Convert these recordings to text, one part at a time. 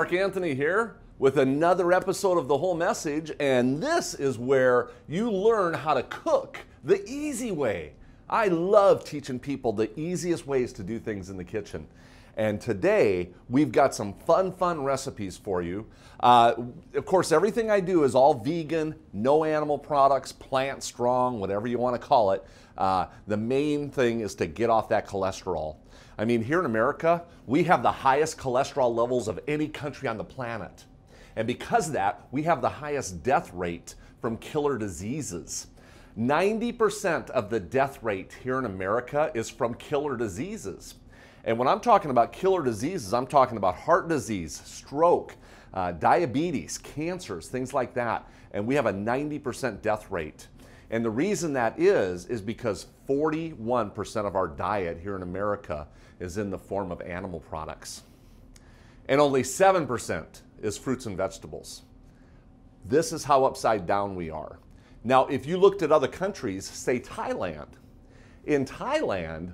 Mark Anthony here with another episode of The Whole Message, and this is where you learn how to cook the easy way. I love teaching people the easiest ways to do things in the kitchen. And today, we've got some fun recipes for you. Of course, everything I do is all vegan, no animal products, plant strong, whatever you want to call it. The main thing is to get off that cholesterol. I mean, here in America, we have the highest cholesterol levels of any country on the planet. And because of that, we have the highest death rate from killer diseases. 90% of the death rate here in America is from killer diseases. And when I'm talking about killer diseases, I'm talking about heart disease, stroke, diabetes, cancers, things like that. And we have a 90% death rate. And the reason that is because 41% of our diet here in America is in the form of animal products. And only 7% is fruits and vegetables. This is how upside down we are. Now, if you looked at other countries, say Thailand, in Thailand,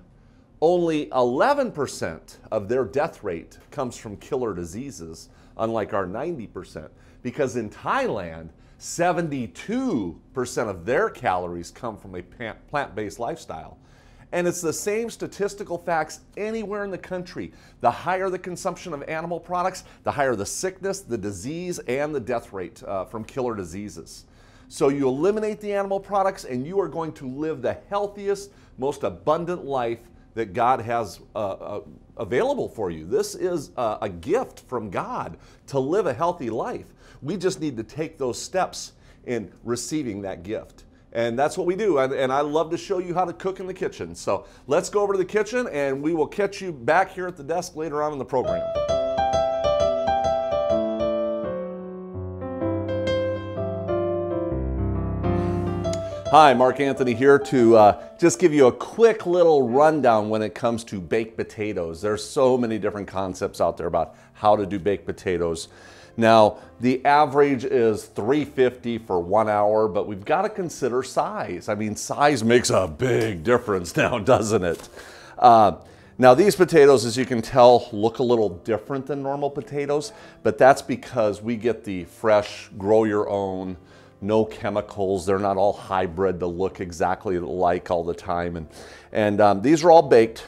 only 11% of their death rate comes from killer diseases, unlike our 90%, because in Thailand, 72% of their calories come from a plant-based lifestyle. And it's the same statistical facts anywhere in the country. The higher the consumption of animal products, the higher the sickness, the disease, and the death rate from killer diseases. So you eliminate the animal products and you are going to live the healthiest, most abundant life that God has available for you. This is a gift from God to live a healthy life. We just need to take those steps in receiving that gift. And that's what we do. And I love to show you how to cook in the kitchen. So let's go over to the kitchen and we will catch you back here at the desk later on in the program. Hi, Mark Anthony here to just give you a quick little rundown when it comes to baked potatoes. There's so many different concepts out there about how to do baked potatoes. Now, the average is $3.50 for 1 hour, but we've got to consider size. I mean, size makes a big difference now, doesn't it? Now, these potatoes, as you can tell, look a little different than normal potatoes, but that's because we get the fresh, grow your own, no chemicals. They're not all hybrid to look exactly alike all the time. And these are all baked.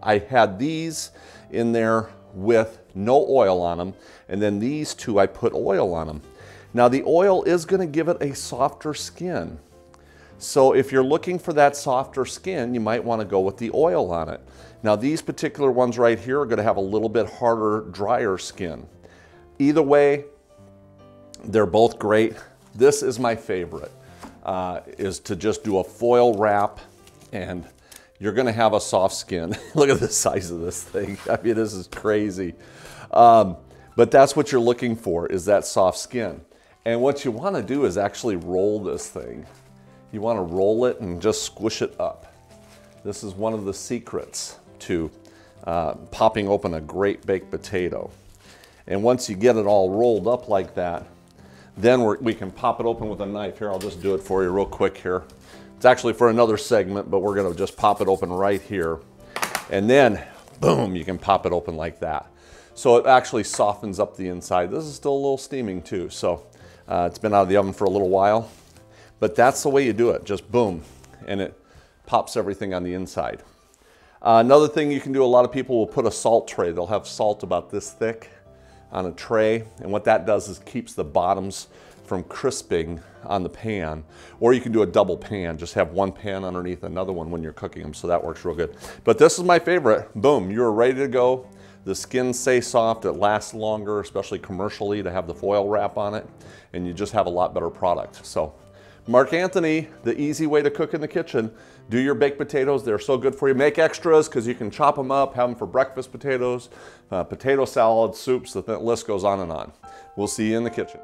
I had these in there with no oil on them, and then these two I put oil on them. Now the oil is going to give it a softer skin. So if you're looking for that softer skin, you might want to go with the oil on it. Now these particular ones right here are going to have a little bit harder, drier skin. Either way, they're both great. This is my favorite, is to just do a foil wrap and you're going to have a soft skin. Look at the size of this thing. I mean, this is crazy. But that's what you're looking for, is that soft skin. And what you want to do is actually roll this thing. You want to roll it and just squish it up. This is one of the secrets to popping open a great baked potato. And once you get it all rolled up like that, then we can pop it open with a knife. Here, I'll just do it for you real quick here. It's actually for another segment, but we're going to just pop it open right here. And then, boom, you can pop it open like that. So it actually softens up the inside. This is still a little steaming too, so it's been out of the oven for a little while. But that's the way you do it, just boom, and it pops everything on the inside. Another thing you can do, a lot of people will put a salt tray. They'll have salt about this thick on a tray, and what that does is keeps the bottoms from crisping on the pan. Or you can do a double pan, just have one pan underneath another one when you're cooking them, so that works real good. But this is my favorite. Boom, you're ready to go. The skin stays soft, it lasts longer, especially commercially, to have the foil wrap on it, and you just have a lot better product. So, Mark Anthony, the easy way to cook in the kitchen. Do your baked potatoes, they're so good for you. Make extras because you can chop them up, have them for breakfast potatoes, potato salad, soups, the list goes on and on. We'll see you in the kitchen.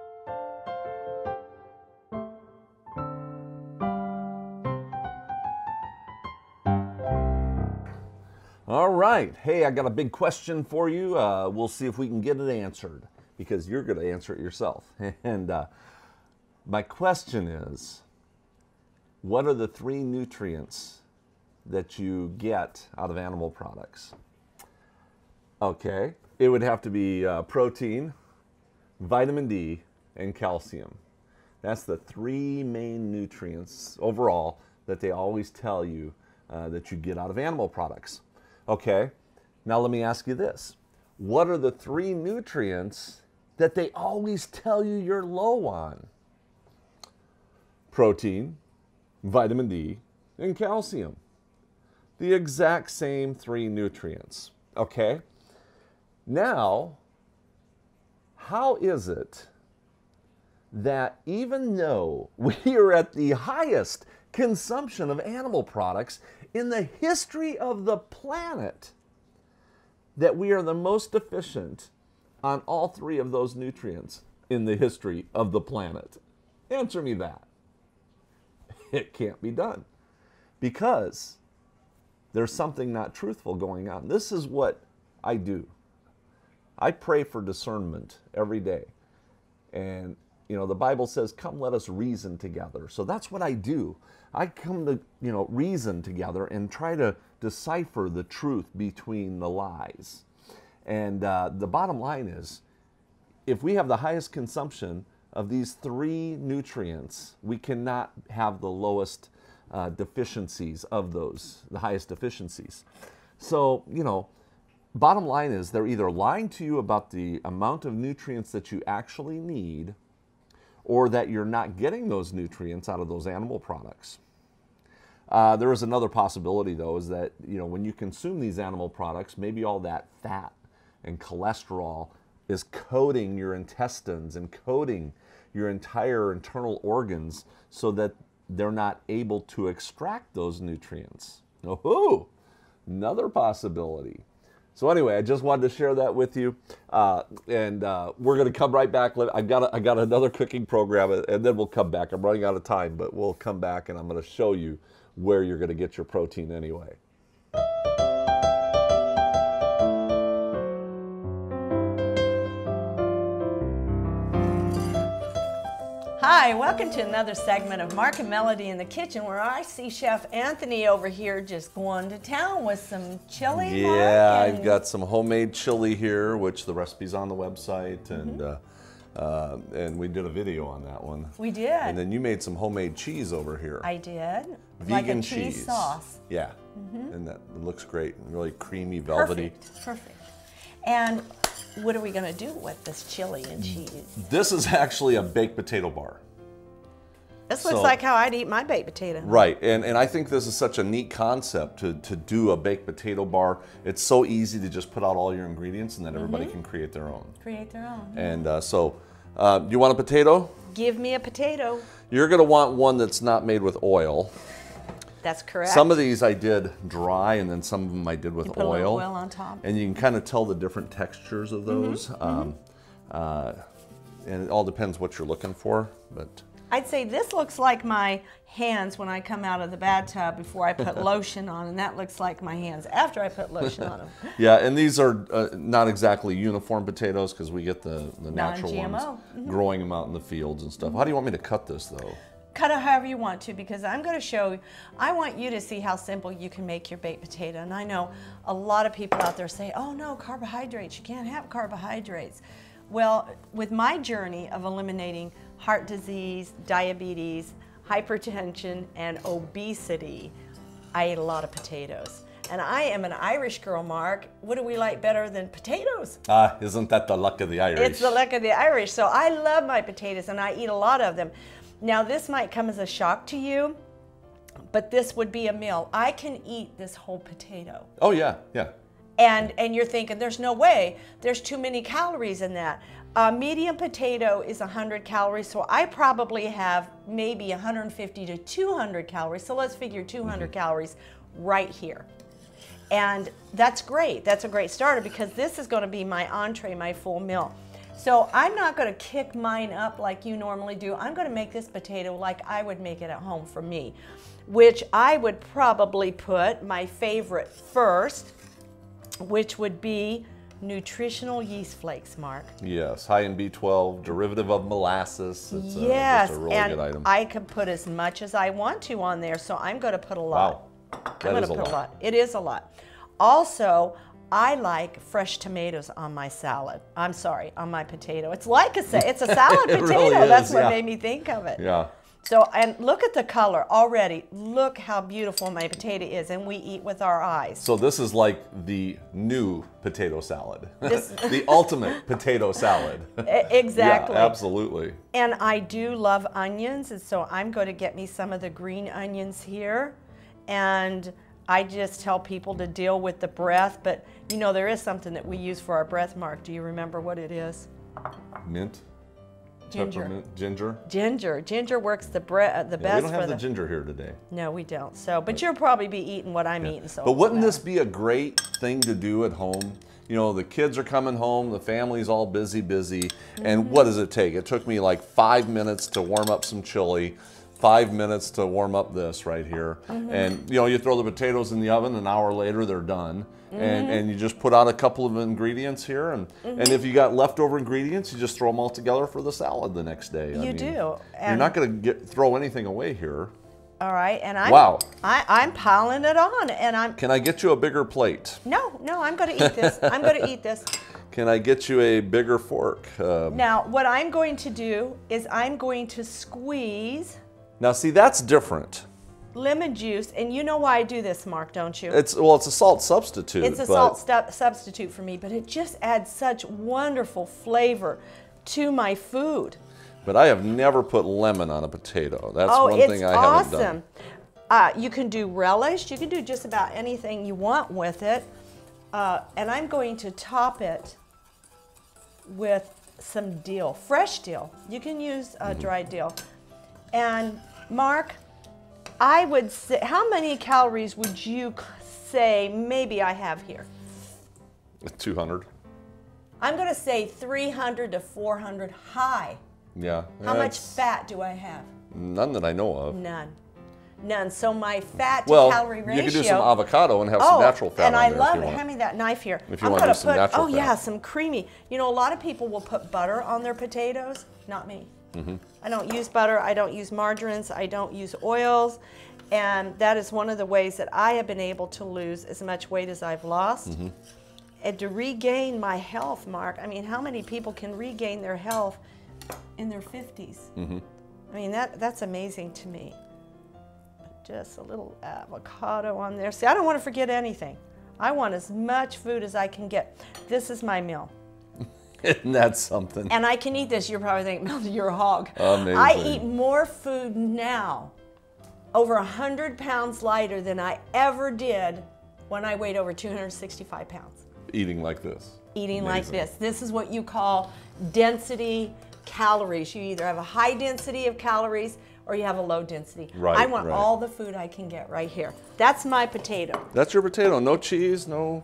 All right, hey, I got a big question for you. We'll see if we can get it answered because you're going to answer it yourself. And my question is, what are the 3 nutrients that you get out of animal products? Okay, It would have to be protein, vitamin D, and calcium. That's the 3 main nutrients overall that they always tell you that you get out of animal products. Okay, now let me ask you this. What are the 3 nutrients that they always tell you you're low on? Protein, vitamin D, and calcium. The exact same 3 nutrients. Okay, now how is it that even though we are at the highest consumption of animal products in the history of the planet, that we are the most deficient on all 3 of those nutrients in the history of the planet? Answer me that. It can't be done because there's something not truthful going on. This is what I do. I pray for discernment every day. And, you know, the Bible says, come, let us reason together. So that's what I do. I come to, you know, reason together and try to decipher the truth between the lies. And the bottom line is, if we have the highest consumption of these 3 nutrients, we cannot have the lowest deficiencies of those, the highest deficiencies. So, you know, bottom line is they're either lying to you about the amount of nutrients that you actually need, or that you're not getting those nutrients out of those animal products. There is another possibility, though, is that, you know, when you consume these animal products, maybe all that fat and cholesterol is coating your intestines and coating your entire internal organs so that they're not able to extract those nutrients. Oh, another possibility. So anyway, I just wanted to share that with you, and we're going to come right back. I got another cooking program, and then we'll come back. I'm running out of time, but we'll come back, and I'm going to show you where you're going to get your protein anyway. Hi, welcome to another segment of Mark and Melody in the Kitchen, where I see Chef Anthony over here just going to town with some chili. Yeah, I've got some homemade chili here, which the recipe's on the website, and we did a video on that one. We did. And then you made some homemade cheese over here. I did. Vegan like a cheese. cheese sauce. Yeah, and that looks great, really creamy, velvety. Perfect, perfect. And what are we going to do with this chili and cheese? This is actually a baked potato bar. This looks like how I'd eat my baked potato. Right, and I think this is such a neat concept to do a baked potato bar. It's so easy to just put out all your ingredients and then everybody can create their own. Create their own. And so, you want a potato? Give me a potato. You're going to want one that's not made with oil. That's correct. Some of these I did dry, and then some of them I did with put oil. a little oil on top. And you can kind of tell the different textures of those. And it all depends what you're looking for. But I'd say this looks like my hands when I come out of the bathtub before I put lotion on, and that looks like my hands after I put lotion on them. Yeah, and these are not exactly uniform potatoes because we get the natural ones growing them out in the fields and stuff. How do you want me to cut this, though? Cut it however you want to, because I'm going to show you, I want you to see how simple you can make your baked potato. And I know a lot of people out there say, oh no, carbohydrates, you can't have carbohydrates. Well, with my journey of eliminating heart disease, diabetes, hypertension, and obesity, I ate a lot of potatoes. And I am an Irish girl, Mark. What do we like better than potatoes? Isn't that the luck of the Irish? It's the luck of the Irish. So I love my potatoes, and I eat a lot of them. Now, this might come as a shock to you, but this would be a meal. I can eat this whole potato. Oh, yeah, yeah. And you're thinking, there's no way. There's too many calories in that. A medium potato is 100 calories, so I probably have maybe 150 to 200 calories. So let's figure 200 calories right here. And that's great. That's a great starter, because this is going to be my entree, my full meal. So I'm not going to kick mine up like you normally do. I'm going to make this potato like I would make it at home for me, which I would probably put my favorite first, which would be nutritional yeast flakes, Mark. Yes, high in B12, derivative of molasses. It's yes, just a really good item. I can put as much as I want to on there, so I'm going to put a lot. Wow, that is a lot. It is a lot. Also, I like fresh tomatoes on my salad. I'm sorry, on my potato. It's like it's a salad It potato. really is, That's what yeah. made me think of it. Yeah. So, and look at the color already. Look how beautiful my potato is, and we eat with our eyes. So this is like the new potato salad. The ultimate potato salad. Exactly. Yeah, absolutely. And I do love onions, and so I'm going to get me some of the green onions here. And I just tell people to deal with the breath, but you know, there is something that we use for our breath, Mark. Do you remember what it is? Mint? Ginger. Peppermint? Ginger? Ginger. Ginger works the best We for don't have the ginger here today. No, we don't. So, but you'll probably be eating what I'm eating. So, But wouldn't this be a great thing to do at home? You know, the kids are coming home, the family's all busy, and what does it take? It took me like 5 minutes to warm up some chili, 5 minutes to warm up this right here. And you know, you throw the potatoes in the oven, an hour later they're done. And you just put out a couple of ingredients here, and if you got leftover ingredients, you just throw them all together for the salad the next day. You do. You're And not going to throw anything away here. all right, and Wow. I'm piling it on, and I'm. Can I get you a bigger plate? No, I'm going to eat this. I'm going to eat this. Can I get you a bigger fork? Now, what I'm going to do is I'm going to squeeze Now, see, that's different. lemon juice, and you know why I do this, Mark, don't you? It's a salt substitute. It's a salt substitute for me, but it just adds such wonderful flavor to my food. But I have never put lemon on a potato. That's Oh, one it's thing I haven't done. awesome. You can do relish. You can do just about anything you want with it. And I'm going to top it with some dill, fresh dill. You can use dried dill. And Mark, I would say, how many calories would you say maybe I have here? 200. I'm going to say 300 to 400 high. Yeah. How much fat do I have? None that I know of. None. None. So my fat to Well, calorie ratio. you could do some avocado and have some natural fat and on I there love if you it. want. Hand me that knife here. If you I'm want to gonna do some put, natural oh fat. yeah, some creamy. You know, a lot of people will put butter on their potatoes. Not me. I don't use butter. I don't use margarines. I don't use oils. And that is one of the ways that I have been able to lose as much weight as I've lost. And to regain my health, Mark, I mean, how many people can regain their health in their 50s? I mean, that's amazing to me. Just a little avocado on there. See, I don't want to forget anything. I want as much food as I can get. This is my meal. Isn't that something? And I can eat this. You're probably thinking, Melody, you're a hog. Amazing. I eat more food now, over 100 pounds lighter than I ever did when I weighed over 265 pounds. Eating like this. Eating Amazing. like this. This is what you call density calories. You either have a high density of calories or you have a low density. Right, I want right. all the food I can get right here. That's my potato. That's your potato. No cheese, no...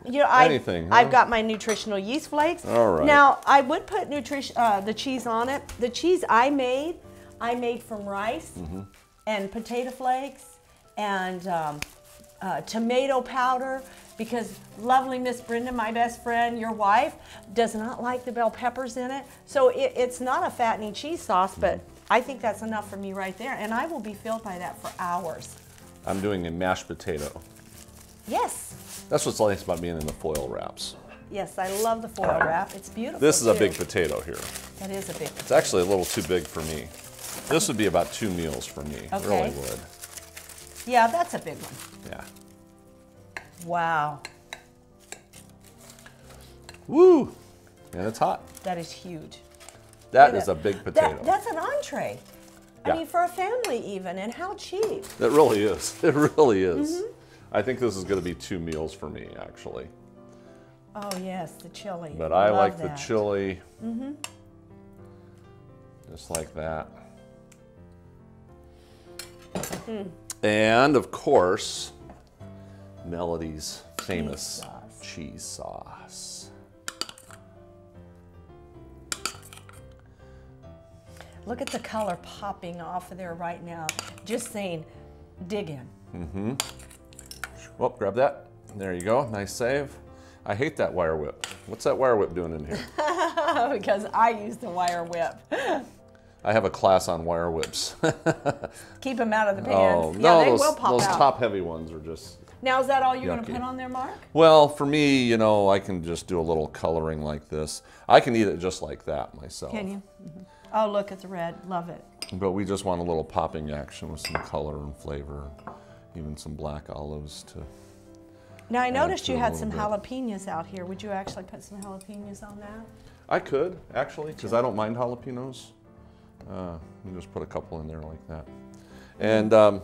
You know, Anything, I've huh? got my nutritional yeast flakes. All right. Now, I would put the cheese on it. The cheese I made from rice and potato flakes and tomato powder, because lovely Miss Brenda, my best friend, your wife, does not like the bell peppers in it. So it's not a fattening cheese sauce, but I think that's enough for me right there. And I will be filled by that for hours. I'm doing a mashed potato. Yes. That's what's nice about being in the foil wraps. Yes, I love the foil wrap. It's beautiful. This is a too. big potato here. That is a big It's actually a little too big for me. This would be about 2 meals for me. It Okay. really would. Yeah, that's a big one. Yeah. Wow. Woo! And it's hot. That is huge. That Look is at a big potato. That's an entree. Yeah. I mean, for a family even, and how cheap. It really is. It really is. I think this is going to be 2 meals for me, actually. Oh yes, the chili. But I Love like the that. chili. Just like that. And of course, Melody's famous cheese sauce. Look at the color popping off of there right now. Just saying, dig in. Well, grab that. There you go. Nice save. I hate that wire whip. What's that wire whip doing in here? Because I use the wire whip. I have a class on wire whips. Keep them out of the pans. Oh, Yeah, no, they those, will pop those out. top heavy ones are just Now, is that all you're going yucky. to put on there, Mark? Well, for me, you know, I can just do a little coloring like this. I can eat it just like that myself. Can you? Oh, look at the red. Love it. But we just want a little popping action with some color and flavor, even some black olives to... Now, I noticed to you a had little some bit. jalapenos out here. Would you actually put some jalapenos on that? I could, actually, because I don't mind jalapenos. You just put a couple in there like that. And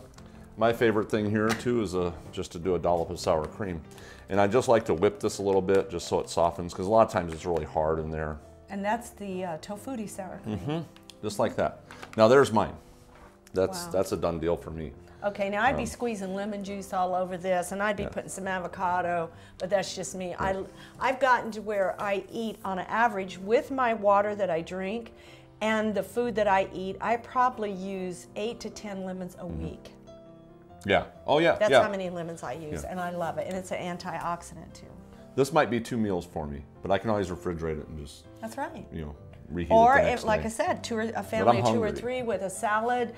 my favorite thing here, too, is just to do a dollop of sour cream. And I just like to whip this a little bit just so it softens, because a lot of times it's really hard in there. And that's the tofutti sour cream. Just like that. Now, there's mine. Wow. That's a done deal for me. Okay, now I'd be squeezing lemon juice all over this, and I'd be putting some avocado, but that's just me. I've gotten to where I eat on an average with my water that I drink and the food that I eat, I probably use 8 to 10 lemons a week. Yeah. Oh, yeah. That's yeah. how many lemons I use, and I love it. And it's an antioxidant, too. This might be 2 meals for me, but I can always refrigerate it and just, That's right. you know, reheat Or, it the next like day. I said, a family of 2 or hungry. 3 with a salad.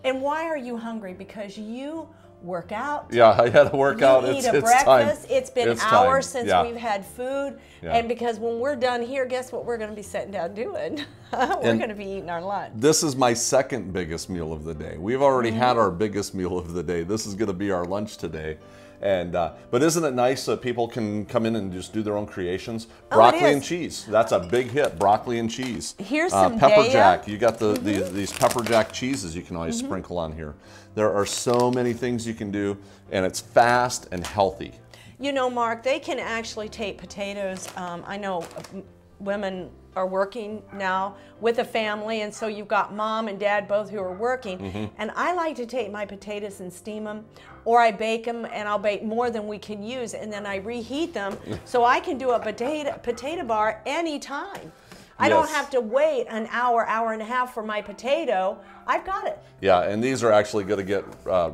And why are you hungry? Because you work out. Yeah, I had to work out. You eat It's a time. breakfast. It's been It's hours time. since Yeah. we've had food. Yeah. And because when we're done here, guess what we're going to be sitting down doing? We're going to be eating our lunch. This is my second biggest meal of the day. We've already had our biggest meal of the day. This is going to be our lunch today. And but isn't it nice that people can come in and just do their own creations? Broccoli and cheese. That's a big hit. Broccoli and cheese. Here's some pepper Daya. jack. You got these pepper jack cheeses you can always sprinkle on here. There are so many things you can do, and it's fast and healthy. You know, Mark, they can actually take potatoes. I know women are working now with a family, and so you've got mom and dad both who are working. And I like to take my potatoes and steam them, or I bake them, and I'll bake more than we can use, and then I reheat them so I can do a potato bar anytime. I don't have to wait an hour, hour and a half for my potato. I've got it. Yeah, and these are actually going to get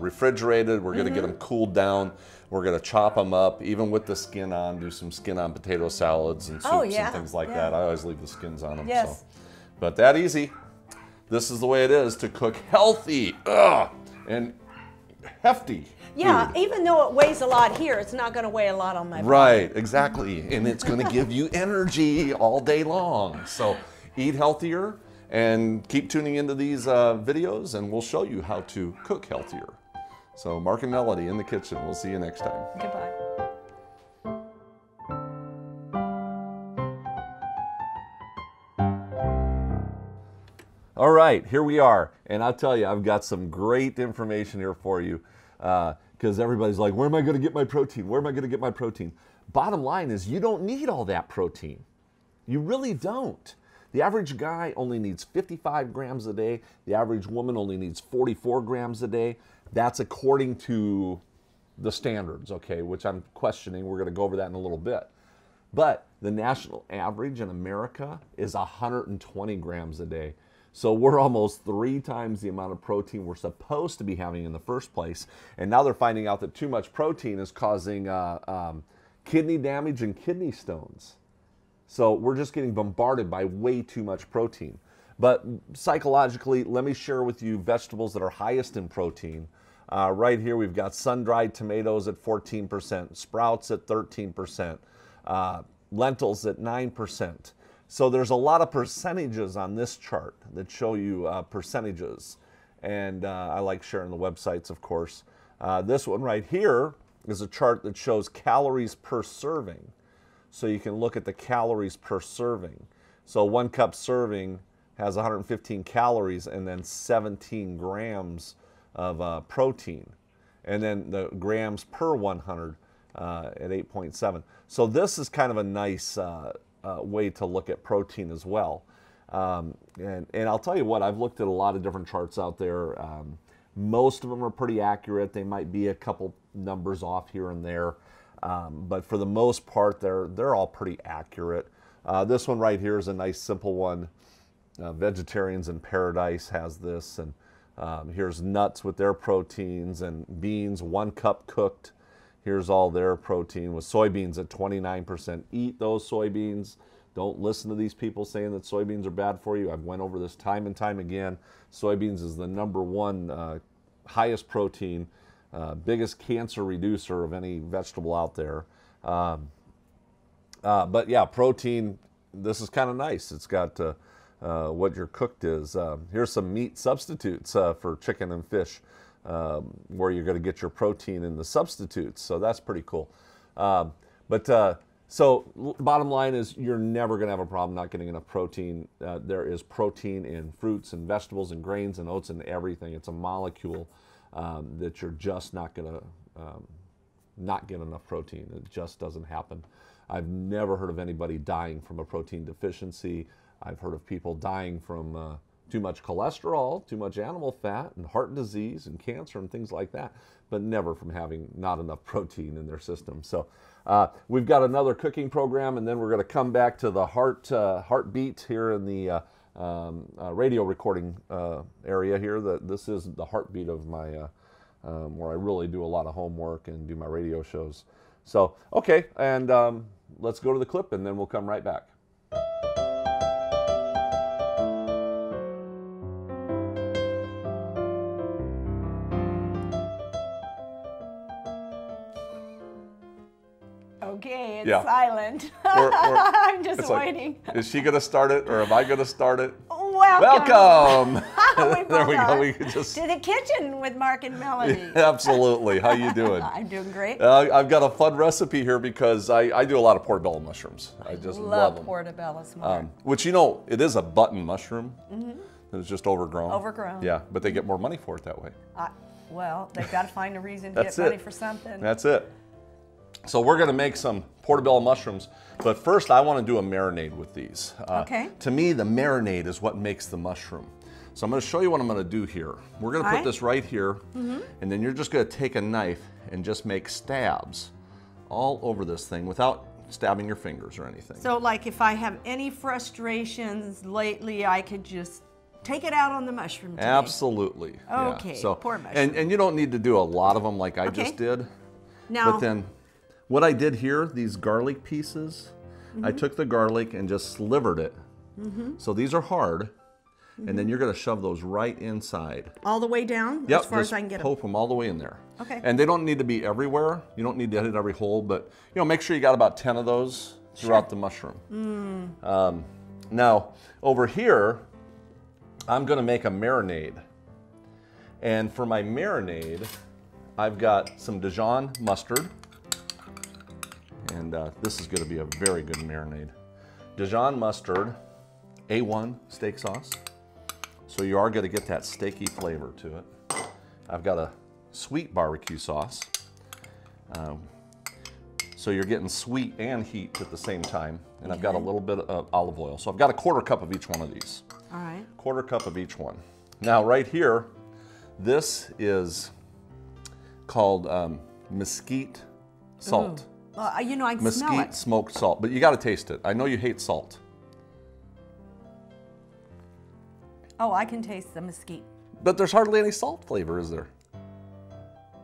refrigerated. We're going to get them cooled down. We're going to chop them up, even with the skin on, do some skin on potato salads and soups and things like that. I always leave the skins on them. Yes. So. But that easy. This is the way it is to cook healthy and hefty Yeah, food. even though it weighs a lot here, it's not going to weigh a lot on my body. Right, exactly. And it's going to give you energy all day long. So eat healthier and keep tuning into these videos, and we'll show you how to cook healthier. So Mark and Melody in the kitchen. We'll see you next time. Goodbye. All right, here we are. And I'll tell you, I've got some great information here for you because everybody's like, where am I going to get my protein? Where am I going to get my protein? Bottom line is you don't need all that protein. You really don't. The average guy only needs 55 grams a day. The average woman only needs 44 grams a day. That's according to the standards, okay, which I'm questioning. We're going to go over that in a little bit. But the national average in America is 120 grams a day. So we're almost 3 times the amount of protein we're supposed to be having in the first place. And now they're finding out that too much protein is causing kidney damage and kidney stones. So we're just getting bombarded by way too much protein. But psychologically, let me share with you vegetables that are highest in protein. Right here, we've got sun-dried tomatoes at 14%, sprouts at 13%, lentils at 9%. So there's a lot of percentages on this chart that show you percentages. And I like sharing the websites, of course. This one right here is a chart that shows calories per serving. So you can look at the calories per serving. So 1 cup serving has 115 calories and then 17 grams of protein. And then the grams per 100 at 8.7. So this is kind of a nice way to look at protein as well. And I'll tell you what, I've looked at a lot of different charts out there. Most of them are pretty accurate. They might be a couple numbers off here and there. But for the most part, they're all pretty accurate. This one right here is a nice simple one. Vegetarians in Paradise has this, and here's nuts with their proteins, and beans, 1 cup cooked. Here's all their protein with soybeans at 29%. Eat those soybeans. Don't listen to these people saying that soybeans are bad for you. I've went over this time and time again. Soybeans is the #1 highest protein, biggest cancer reducer of any vegetable out there. But yeah, protein, this is kind of nice. It's got what your cooked is. Here's some meat substitutes for chicken and fish, where you're going to get your protein in the substitutes. So that's pretty cool. So bottom line is you're never going to have a problem not getting enough protein. There is protein in fruits and vegetables and grains and oats and everything. It's a molecule that you're just not going to not get enough protein. It just doesn't happen. I've never heard of anybody dying from a protein deficiency. I've heard of people dying from too much cholesterol, too much animal fat, and heart disease and cancer and things like that, but never from having not enough protein in their system. So we've got another cooking program, and then we're going to come back to the heartbeat here in the radio recording area here. This is the heartbeat of my where I really do a lot of homework and do my radio shows. So okay, and let's go to the clip, and then we'll come right back. Okay, it's silent. I'm just waiting. Like, is she going to start it, or am I going to start it? Welcome. There we go. We can just to the kitchen with Mark and Melody. Absolutely. How you doing? I'm doing great. I've got a fun recipe here because I do a lot of portobello mushrooms. I just love them. Portobello, Mark. Which, you know, it is a button mushroom. It's just overgrown. Overgrown. Yeah, but they get more money for it that way. Well, they've got to find a reason to get money for something. That's it. So we're going to make some portobello mushrooms, but first I want to do a marinade with these. Okay. To me, the marinade is what makes the mushroom. So I'm going to show you what I'm going to do here. We're going to put this right here, and then you're just going to take a knife and just make stabs all over this thing without stabbing your fingers or anything. So like if I have any frustrations lately, I could just take it out on the mushroom today. Absolutely. Okay, yeah. So, poor mushroom. And you don't need to do a lot of them like I just did. Now, but then what I did here, these garlic pieces, I took the garlic and just slivered it. So these are hard, and then you're going to shove those right inside. All the way down? Yep, as far as I can get them? poke them all the way in there. Okay. And they don't need to be everywhere. You don't need to hit every hole, but you know, make sure you got about 10 of those throughout the mushroom. Now, over here, I'm going to make a marinade. And for my marinade, I've got some Dijon mustard. And this is going to be a very good marinade. Dijon mustard, A1 steak sauce. So you are going to get that steaky flavor to it. I've got a sweet barbecue sauce. So you're getting sweet and heat at the same time. And I've got a little bit of olive oil. So I've got a 1/4 cup of each one of these. All right. 1/4 cup of each one. Now right here, this is called mesquite salt. You know, I can smell it. Mesquite smoked salt, but you got to taste it. I know you hate salt. Oh, I can taste the mesquite. But there's hardly any salt flavor, is there?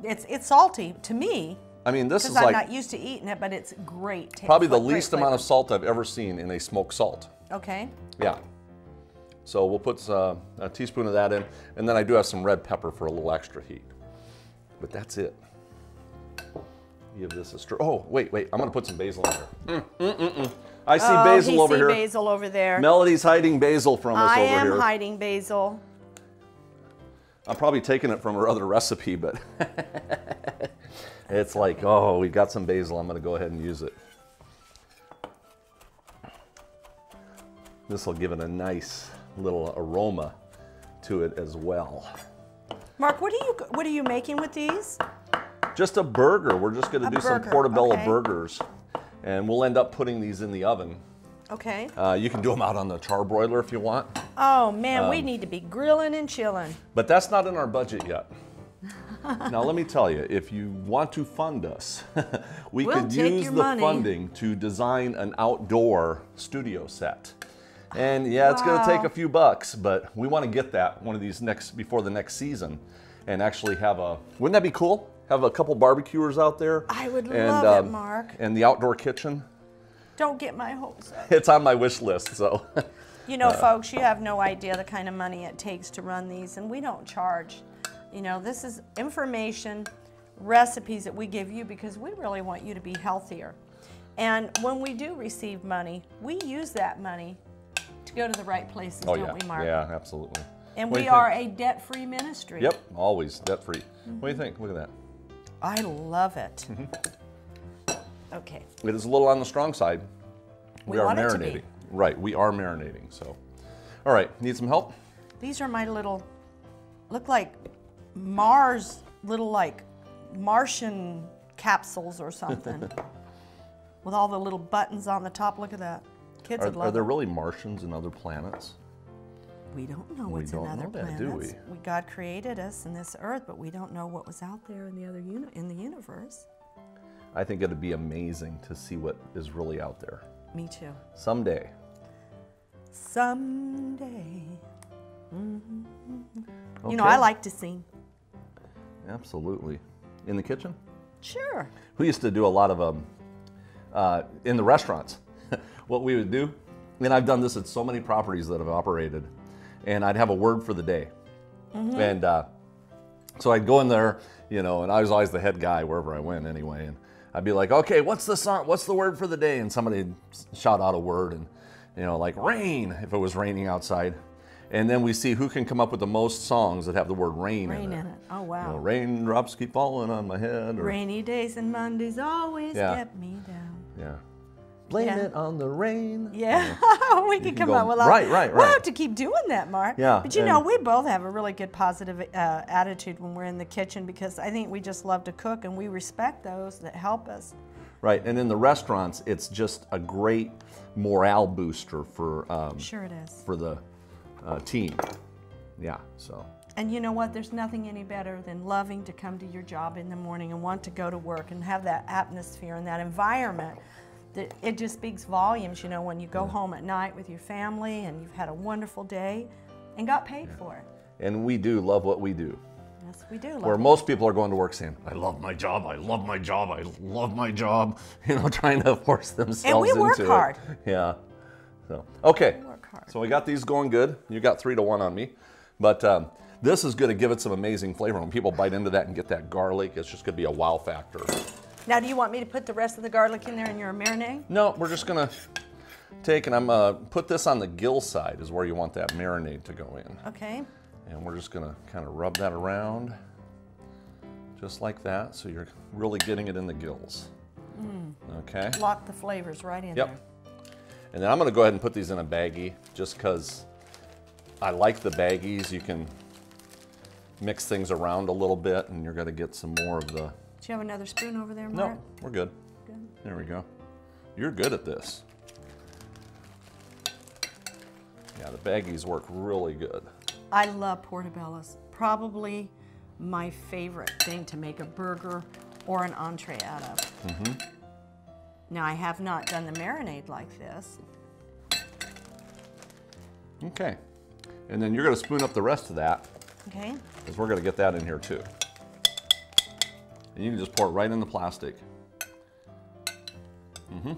It's salty to me. I mean, this is because I'm like not used to eating it, but it's great taste. probably the least amount of salt I've ever seen in a smoked salt. Okay. Yeah. So we'll put a teaspoon of that in, and then I do have some red pepper for a little extra heat. But that's it. Give this a stir. Oh, wait, I'm going to put some basil in there. I see basil over here. Basil over there. Melody's hiding basil from us over here. I am hiding basil. I'm probably taking it from her other recipe, but it's like, oh, we got some basil. I'm going to go ahead and use it. This will give it a nice little aroma to it as well. Mark, what are you making with these? Just a burger. We're just going to do some portobello burgers, and we'll end up putting these in the oven. Okay. You can do them out on the charbroiler if you want. Oh man, we need to be grilling and chilling. But that's not in our budget yet. Now let me tell you, if you want to fund us, we could use the funding to design an outdoor studio set. And yeah, it's going to take a few bucks, but we want to get that one of these before the next season, and actually have wouldn't that be cool? Have a couple barbecuers out there. I would love it, Mark. And the outdoor kitchen. Don't get my hopes up. It's on my wish list, so. You know, folks, you have no idea the kind of money it takes to run these, and we don't charge. You know, this is information, recipes that we give you because we really want you to be healthier. And when we do receive money, we use that money to go to the right places, don't we, Mark? Yeah, absolutely. And we are a debt-free ministry. Yep, always debt-free. What do you think? Look at that. I love it. Okay. It is a little on the strong side. We are want it to marinating. be. Right, we are marinating, so. All right, need some help? These are my little, look like Mars, little like Martian capsules or something. With all the little buttons on the top. Look at that. Kids would love Are there it. really Martians in other planets? We don't know what's in other planets. Do we? God created us in this earth, but we don't know what was out there in the other in the universe. I think it'd be amazing to see what is really out there. Me too. Someday. Someday. Okay. You know, I like to sing. Absolutely. In the kitchen? Sure. We used to do a lot of in the restaurants. What we would do, and I've done this at so many properties that I've operated, and I'd have a word for the day. And so I'd go in there, you know, and I was always the head guy wherever I went anyway, and I'd be like, okay, what's the word for the day? And somebody'd shout out a word, and, you know, like rain, if it was raining outside. And then we see who can come up with the most songs that have the word rain in it. Oh, wow. You know, raindrops keep falling on my head. Or, rainy days and Mondays always get me down. Yeah. Blame it on the rain. Yeah, we can come up with right. We'll have to keep doing that, Mark. Yeah. But you know, we both have a really good positive attitude when we're in the kitchen because I think we just love to cook and we respect those that help us. Right, and in the restaurants, it's just a great morale booster for sure it is. For the team. Yeah, so. And you know what? There's nothing any better than loving to come to your job in the morning and want to go to work and have that atmosphere and that environment. It just speaks volumes, you know, when you go home at night with your family and you've had a wonderful day and got paid for it. And we do love what we do. Yes, we do. Where most people are going to work saying, I love my job, I love my job, I love my job, you know, trying to force themselves into it. And we work hard. Yeah. So, okay. We work hard. So we got these going good. You got 3-1 on me. But this is going to give it some amazing flavor. When people bite into that and get that garlic, it's just going to be a wow factor. Now, do you want me to put the rest of the garlic in there in your marinade? No, we're just gonna take, and I'm put this on the gill side is where you want that marinade to go in. Okay. And we're just gonna kind of rub that around, just like that, so you're really getting it in the gills. Okay. Lock the flavors right in Yep. there. And then I'm gonna go ahead and put these in a baggie, just because I like the baggies. You can mix things around a little bit, and you're gonna get some more of the. Do you have another spoon over there, Mark? No, we're good. Good. There we go. You're good at this. Yeah, the baggies work really good. I love portobellos. Probably my favorite thing to make a burger or an entree out of. Now, I have not done the marinade like this. Okay. And then you're going to spoon up the rest of that. Okay. Because we're going to get that in here too. And you can just pour it right in the plastic. I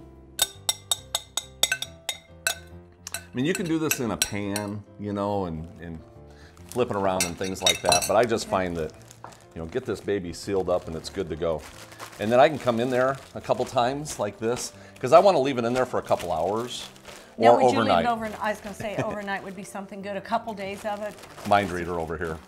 mean, you can do this in a pan, you know, and flip it around and things like that. But I just find that, you know, get this baby sealed up and it's good to go. And then I can come in there a couple times like this, because I want to leave it in there for a couple hours Now, or would you overnight. leave it over? I was going to say overnight would be something good. A couple days of it. Mind reader over here.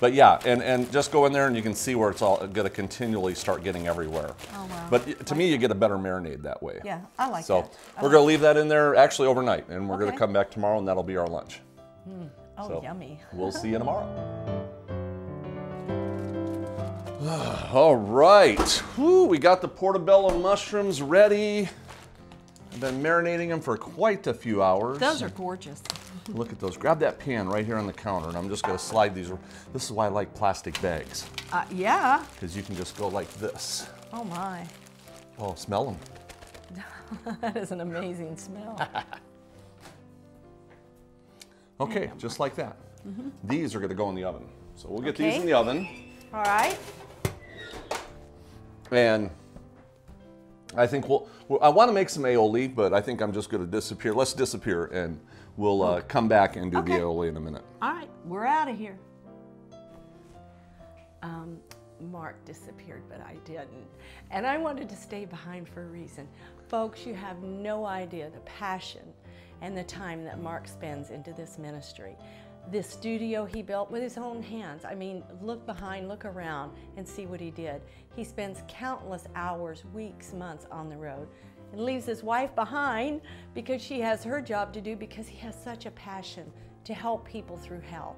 But yeah, and just go in there and you can see where it's all going to continually start getting everywhere. Oh, wow. But to me, you get a better marinade that way. Yeah, I like so that. we're going to leave that in there actually overnight, and we're going to Okay. come back tomorrow, and that'll be our lunch. Oh, So, yummy. We'll see you tomorrow. All right. Whew, we got the portobello mushrooms ready. I've been marinating them for quite a few hours. Those are gorgeous. Look at those. Grab that pan right here on the counter, and I'm just going to slide these. This is why I like plastic bags, Yeah. because you can just go like this. Oh, my. Oh, smell them. That is an amazing smell. Okay, just like that. These are going to go in the oven. So we'll get Okay. these in the oven. All right. And I think Well, I want to make some aioli, but I think I'm just going to disappear. Let's disappear, and we'll come back and do the aioli in a minute. All right, we're out of here. Mark disappeared, but I didn't. And I wanted to stay behind for a reason. Folks, you have no idea the passion and the time that Mark spends into this ministry. This studio he built with his own hands. I mean, look behind, look around, and see what he did. He spends countless hours, weeks, months on the road, and leaves his wife behind because she has her job to do, because he has such a passion to help people through health.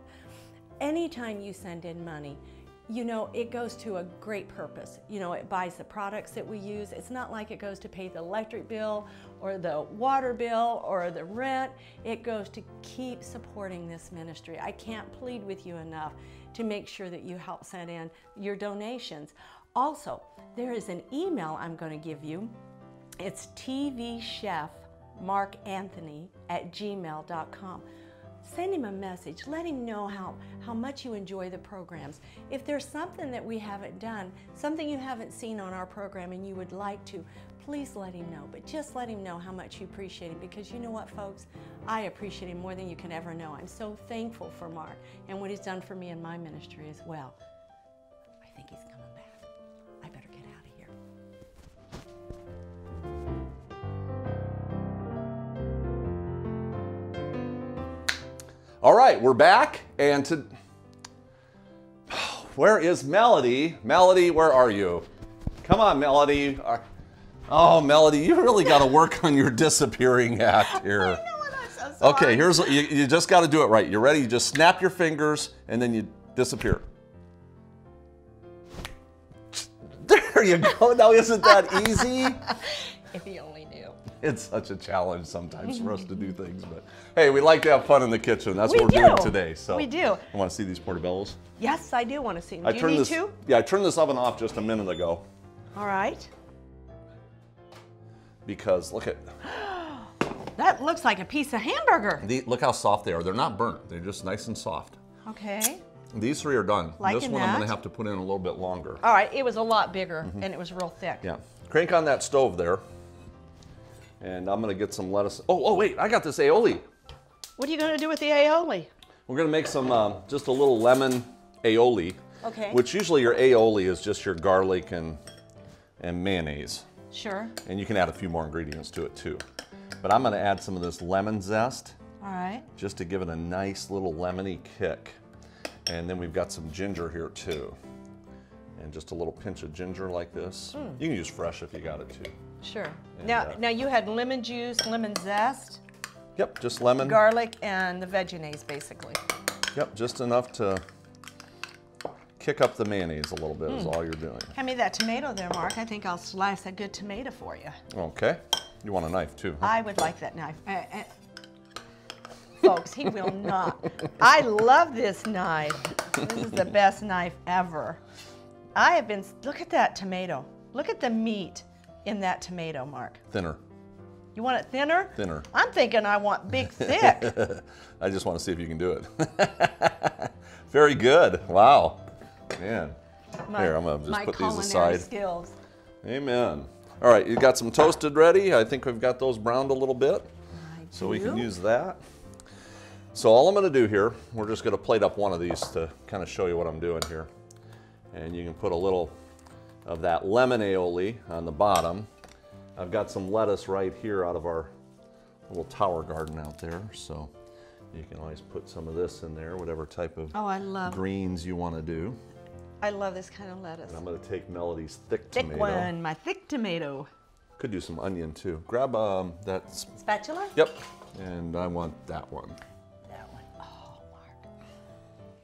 Anytime you send in money, you know, it goes to a great purpose. You know, it buys the products that we use. It's not like it goes to pay the electric bill or the water bill or the rent. It goes to keep supporting this ministry. I can't plead with you enough to make sure that you help send in your donations. Also, there is an email I'm going to give you. It's tvchefmarkanthony@gmail.com. Send him a message. Let him know how much you enjoy the programs. If there's something that we haven't done, something you haven't seen on our program and you would like to, please let him know. But just let him know how much you appreciate him, because you know what, folks? I appreciate him more than you can ever know. I'm so thankful for Mark and what he's done for me in my ministry as well. I think he's coming back. I better get out of here. All right, we're back, and where is Melody? Melody, where are you? Come on, Melody. Oh, Melody, you really got to work on your disappearing act here. I know, and I'm so sorry. Okay, here's you just got to do it right. You ready? You just snap your fingers, and then you disappear. There you go. Now, isn't that easy? If he only knew. It's such a challenge sometimes for us to do things, but hey, we like to have fun in the kitchen. That's what we're doing today. So we do. You want to see these portobellos? Yes, I do want to see them. Do you need to? Yeah, I turned this oven off just a minute ago. All right. Because look at that, looks like a piece of hamburger. look how soft they are. They're not burnt. They're just nice and soft. Okay. These three are done. Liking this one I'm that. going to have to put in a little bit longer. All right, it was a lot bigger and it was real thick. Yeah. Crank on that stove there. And I'm going to get some lettuce. Oh, wait, I got this aioli. What are you going to do with the aioli? We're going to make some, just a little lemon aioli. Okay. Which usually your aioli is just your garlic and mayonnaise. Sure. And you can add a few more ingredients to it too. But I'm going to add some of this lemon zest. All right. Just to give it a nice little lemony kick. And then we've got some ginger here too. And just a little pinch of ginger like this. You can use fresh if you got it too. Sure. And, now you had lemon juice, lemon zest, Yep, just lemon. garlic, and the veggies basically. Yep, just enough to kick up the mayonnaise a little bit is all you're doing. Hand me that tomato there, Mark. I think I'll slice a good tomato for you. Okay. You want a knife too, huh? I would like that knife. Folks, he will not. I love this knife. This is the best knife ever. I have been, look at that tomato. Look at the meat in that tomato, Mark. Thinner. You want it thinner? Thinner. I'm thinking I want big, thick. I just want to see if you can do it. Very good. Wow. Man. Here, I'm going to just put these aside. Skills. Amen. All right, you got some toasted ready. I think we've got those browned a little bit. So we can use that. So all I'm going to do here, we're just going to plate up one of these to kind of show you what I'm doing here. And you can put a little of that lemon aioli on the bottom. I've got some lettuce right here out of our little tower garden out there. So you can always put some of this in there, whatever type of greens you want to do. I love this kind of lettuce. And I'm going to take Melody's thick tomato. Thick one, my thick tomato. Could do some onion too. Grab that. Spatula? Yep. And I want that one. That one. Oh, Mark.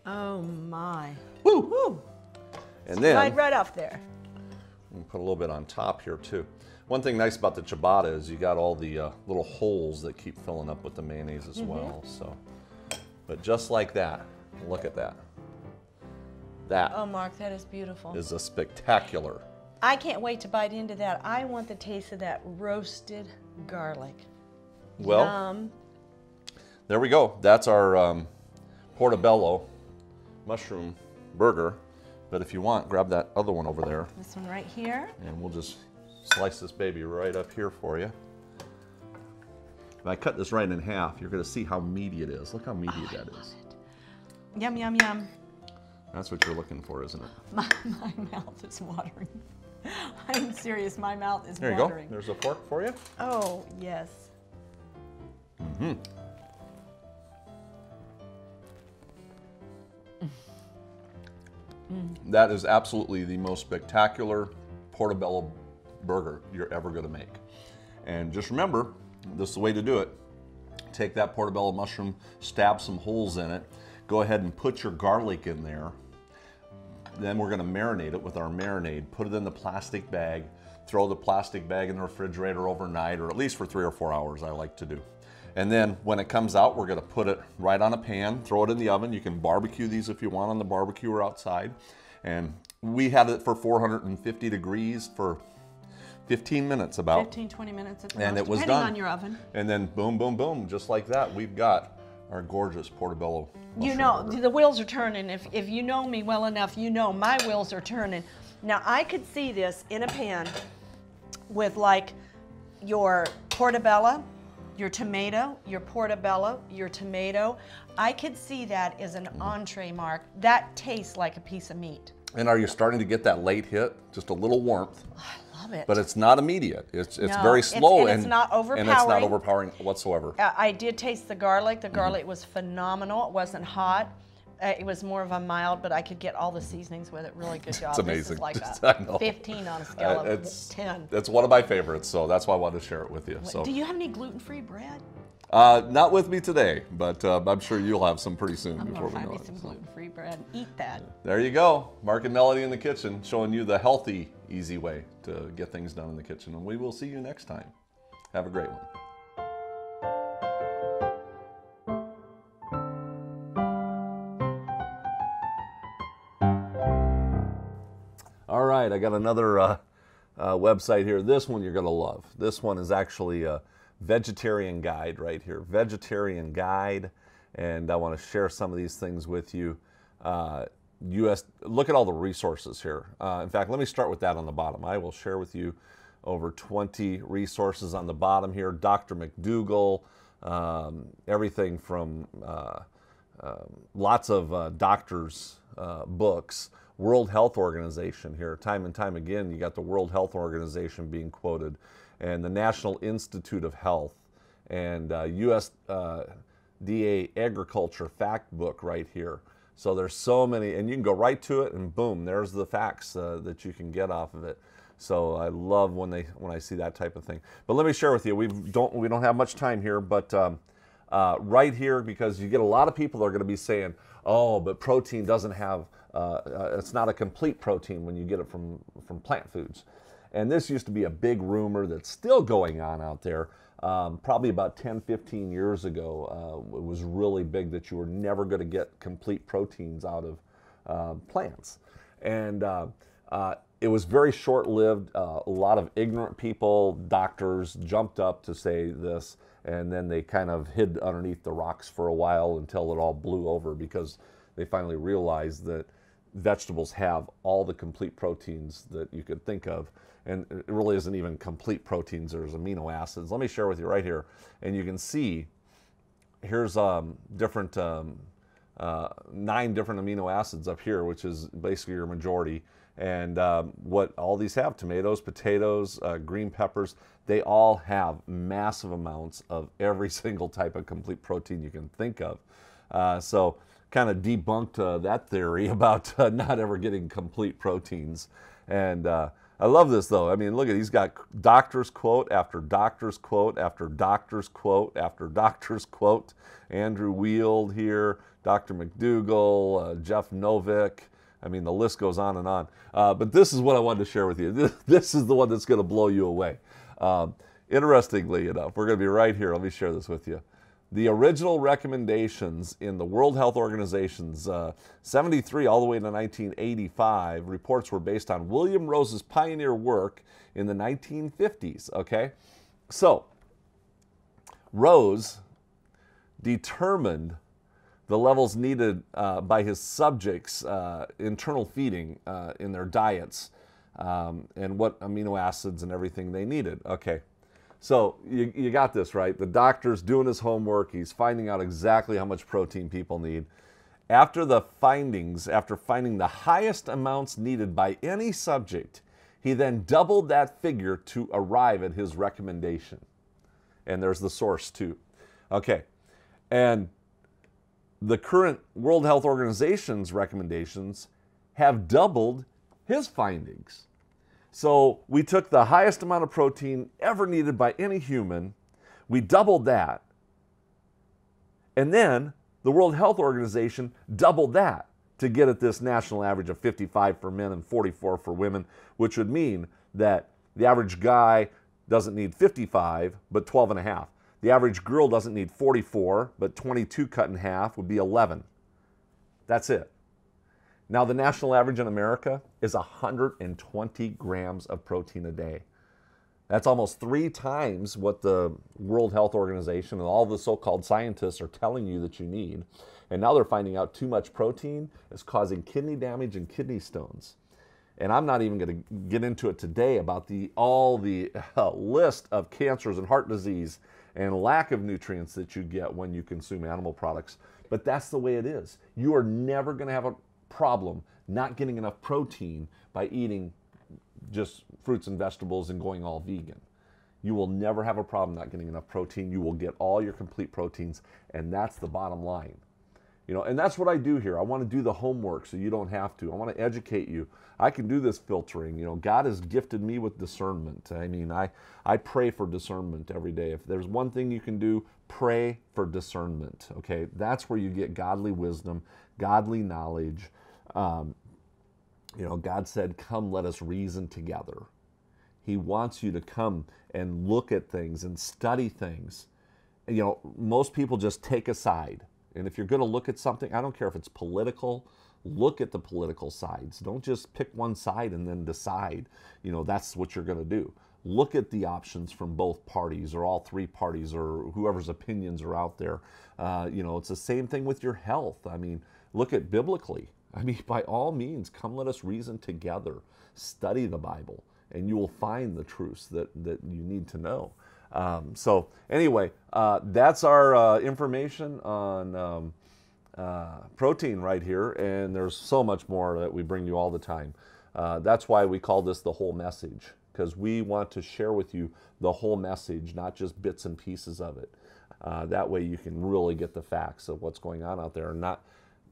Oh, my. Woo! Woo! And then right off there. we put a little bit on top here too. One thing nice about the ciabatta is you got all the little holes that keep filling up with the mayonnaise as well. So, but just like that, look at that. That Oh, Mark, that is beautiful. is a spectacular. I can't wait to bite into that. I want the taste of that roasted garlic. Well, Yum. there we go. That's our portobello mushroom burger. But if you want, grab that other one over there, This one right here. and we'll just slice this baby right up here for you. If I cut this right in half, you're going to see how meaty it is. Look how meaty that is. Yum, yum, yum. That's what you're looking for, isn't it? My mouth is watering. I'm serious, my mouth is watering. There you go. There's a fork for you. Oh, yes. Mm-hmm. That is absolutely the most spectacular portobello burger you're ever going to make. And just remember, this is the way to do it. Take that portobello mushroom, stab some holes in it, go ahead and put your garlic in there. Then we're going to marinate it with our marinade. Put it in the plastic bag, throw the plastic bag in the refrigerator overnight, or at least for 3 or 4 hours, I like to do. And then when it comes out, we're going to put it right on a pan, throw it in the oven. You can barbecue these if you want on the barbecue or outside. And we had it for 450 degrees for 15 minutes about. 15, 20 minutes at the and most, it was depending done. On your oven. And then boom, boom, boom, just like that, we've got our gorgeous portobello mushroom You know, burger. the wheels are turning. If you know me well enough, you know my wheels are turning. Now, I could see this in a pan with like your portobello, your tomato, your portobello, your tomato. I could see that as an entree, Mark. That tastes like a piece of meat. And are you starting to get that late hit? Just a little warmth. I love it. But it's not immediate. It's No, very slow and it's not overpowering. And it's not overpowering whatsoever. I did taste the garlic. The garlic was phenomenal. It wasn't hot. It was more of a mild, but I could get all the seasonings with it. Really good job. It's amazing. This is I like know. a 15 on a scale of 10. It's one of my favorites, so that's why I wanted to share it with you. So. Do you have any gluten-free bread? Not with me today, but I'm sure you'll have some pretty soon I'm before going to we find know me it. some gluten-free bread and eat that. There you go. Mark and Melody in the kitchen, showing you the healthy, easy way to get things done in the kitchen. And we will see you next time. Have a great one. All right, I got another website here. This one you're going to love. This one is actually a vegetarian guide right here. Vegetarian guide. And I want to share some of these things with you. Look at all the resources here. In fact, let me start with that on the bottom. I will share with you over 20 resources on the bottom here. Dr. McDougall, everything from lots of doctors' books. World Health Organization here, time and time again, you got the World Health Organization being quoted, and the National Institute of Health, and USDA Agriculture Fact Book right here. So there's so many, and you can go right to it, and boom, there's the facts that you can get off of it. So I love when I see that type of thing. But let me share with you, we don't have much time here, but right here, because you get a lot of people that are going to be saying, oh, but protein doesn't have, it's not a complete protein when you get it from plant foods. And this used to be a big rumor that's still going on out there. Probably about 10, 15 years ago, it was really big that you were never going to get complete proteins out of plants. And it was very short-lived. A lot of ignorant people, doctors, jumped up to say this, and then they kind of hid underneath the rocks for a while until it all blew over, because they finally realized that vegetables have all the complete proteins that you could think of. And it really isn't even complete proteins. There's amino acids. Let me share with you right here. And you can see, here's different 9 different amino acids up here, which is basically your majority. And what all these have, tomatoes, potatoes, green peppers, they all have massive amounts of every single type of complete protein you can think of. So kind of debunked that theory about not ever getting complete proteins. And I love this though. I mean, look at, he's got doctor's quote after doctor's quote after doctor's quote after doctor's quote. Andrew Wield here, Dr. McDougall, Jeff Novick. I mean, the list goes on and on. But this is what I wanted to share with you. This is the one that's going to blow you away. Interestingly enough, we're going to be right here. Let me share this with you. The original recommendations in the World Health Organization's 73 all the way to 1985 reports were based on William Rose's pioneer work in the 1950s, okay? So, Rose determined the levels needed by his subjects' internal feeding in their diets and what amino acids and everything they needed. Okay, so you got this, right? The doctor's doing his homework. He's finding out exactly how much protein people need. After finding the highest amounts needed by any subject, he then doubled that figure to arrive at his recommendation. And there's the source too. Okay, and the current World Health Organization's recommendations have doubled his findings. So we took the highest amount of protein ever needed by any human, we doubled that, and then the World Health Organization doubled that to get at this national average of 55 for men and 44 for women, which would mean that the average guy doesn't need 55, but 12 and a half. The average girl doesn't need 44, but 22 cut in half would be 11. That's it. Now, the national average in America is 120 grams of protein a day. That's almost 3 times what the World Health Organization and all the so-called scientists are telling you that you need. And now they're finding out too much protein is causing kidney damage and kidney stones. And I'm not even going to get into it today about all the list of cancers and heart disease and lack of nutrients that you get when you consume animal products. But that's the way it is. You are never going to have a problem not getting enough protein by eating just fruits and vegetables and going all vegan. You will never have a problem not getting enough protein. You will get all your complete proteins, and that's the bottom line. You know, and that's what I do here. I want to do the homework so you don't have to. I want to educate you. I can do this filtering. You know, God has gifted me with discernment. I mean, I pray for discernment every day. If there's one thing you can do, pray for discernment, okay? That's where you get godly wisdom, godly knowledge. You know, God said, come, let us reason together. He wants you to come and look at things and study things. And, you know, most people just take a side. And if you're going to look at something, I don't care if it's political, look at the political sides. Don't just pick one side and then decide, you know, that's what you're going to do. Look at the options from both parties or all 3 parties or whoever's opinions are out there. You know, it's the same thing with your health. I mean, look at biblically. I mean, by all means, come let us reason together. Study the Bible, and you will find the truths that you need to know. So anyway, that's our information on protein right here, and there's so much more that we bring you all the time. That's why we call this the whole message, because we want to share with you the whole message, not just bits and pieces of it. That way you can really get the facts of what's going on out there and not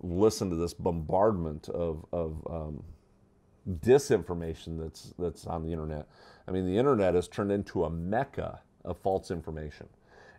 listen to this bombardment of disinformation that's on the internet. I mean, the internet has turned into a mecca of false information.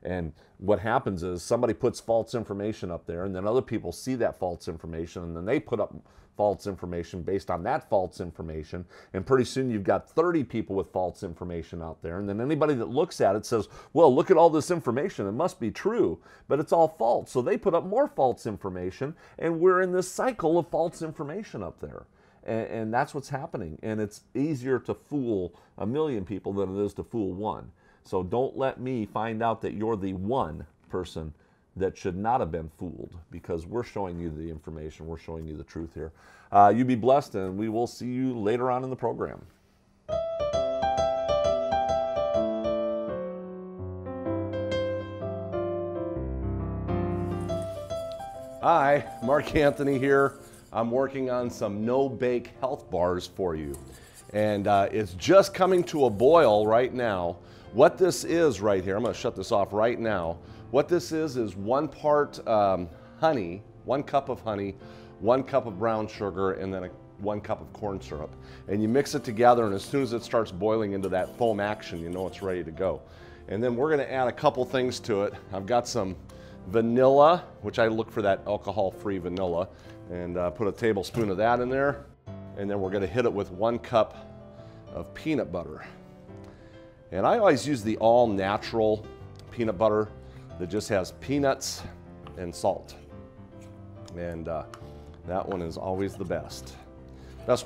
And what happens is somebody puts false information up there, and then other people see that false information, and then they put up false information based on that false information, and pretty soon you've got 30 people with false information out there, and then anybody that looks at it says, well, look at all this information, it must be true, but it's all false. So they put up more false information, and we're in this cycle of false information up there. And that's what's happening, and it's easier to fool 1 million people than it is to fool one. So don't let me find out that you're the one person that should not have been fooled, because we're showing you the information, we're showing you the truth here. You be blessed, and we will see you later on in the program. Hi, Mark Anthony here. I'm working on some no-bake health bars for you. And it's just coming to a boil right now. What this is right here, I'm going to shut this off right now. What this is 1 part honey, 1 cup of honey, 1 cup of brown sugar, and then 1 cup of corn syrup. And you mix it together, and as soon as it starts boiling into that foam action, you know it's ready to go. And then we're going to add a couple things to it. I've got some vanilla, which I look for that alcohol-free vanilla, and put a tablespoon of that in there. And then we're going to hit it with 1 cup of peanut butter. And I always use the all-natural peanut butter that just has peanuts and salt. And that one is always the best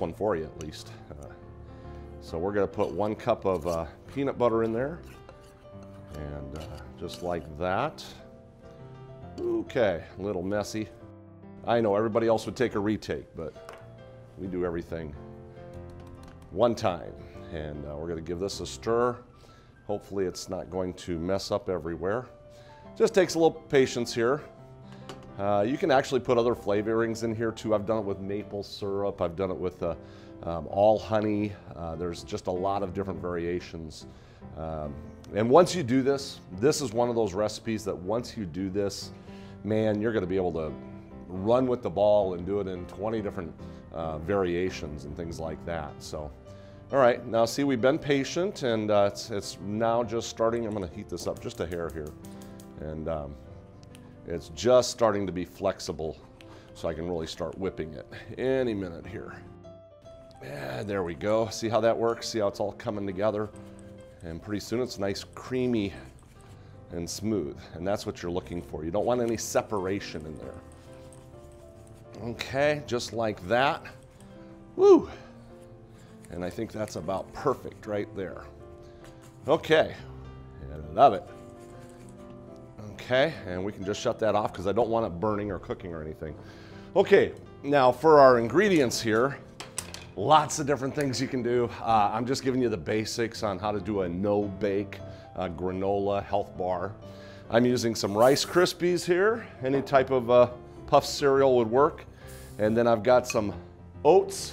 one for you at least. So we're going to put 1 cup of peanut butter in there, and just like that. Okay, a little messy. I know everybody else would take a retake, but we do everything one time. And we're going to give this a stir. Hopefully it's not going to mess up everywhere. Just takes a little patience here. You can actually put other flavorings in here too. I've done it with maple syrup. I've done it with all honey. There's just a lot of different variations. And once you do this, this is one of those recipes that once you do this, man, you're going to be able to run with the ball and do it in 20 different variations and things like that. So, all right, now see, we've been patient, and it's now just starting. I'm going to heat this up just a hair here, and it's just starting to be flexible, so I can really start whipping it any minute here. Yeah, there we go. See how that works? See how it's all coming together? And pretty soon it's nice, creamy, and smooth. And that's what you're looking for. You don't want any separation in there. Okay, just like that. Woo! And I think that's about perfect right there. Okay, I love it. Okay, and we can just shut that off because I don't want it burning or cooking or anything. Okay, now for our ingredients here, lots of different things you can do. I'm just giving you the basics on how to do a no-bake granola health bar. I'm using some Rice Krispies here. Any type of puff cereal would work. And then I've got some oats